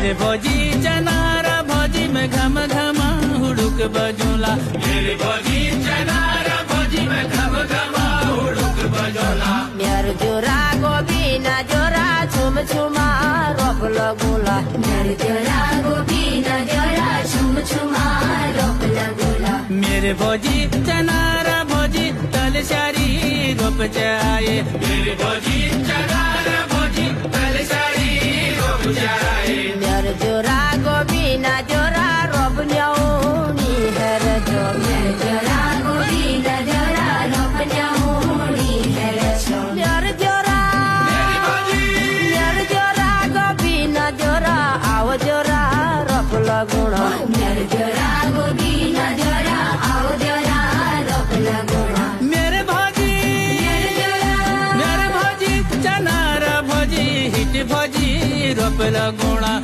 मेरे भौजी चनारा भौजी में घम घमा हुड़ुक बजोला। मेरे भौजी चनारा भौजी में घम घमा हुड़ुक बजोला। मेरे जोरा गोबीना जोरा छुम छुमा रोप लगोला। मेरे जोरा गोबीना जोरा छुम छुमा रोप लगोला। मेरे भौजी चनारा भौजी तल सारी रोप जाए। मेरे भौजी चनारा भौजी तल सारी रोप जाए। मेरे जोरा गोबीना जोरा रोप न्याऊनी हर जो। मेरे जोरा गोबीना जोरा रोप न्याऊनी हर जो। मेरे जोरा गोबीना जोरा आओ जोरा रोप लगोला। मेरे जोरा गोबीना जोरा आओ जोरा रोप लगोला। मेरे भौजी चनारा भौजी हिट भौजी रोप लगोला।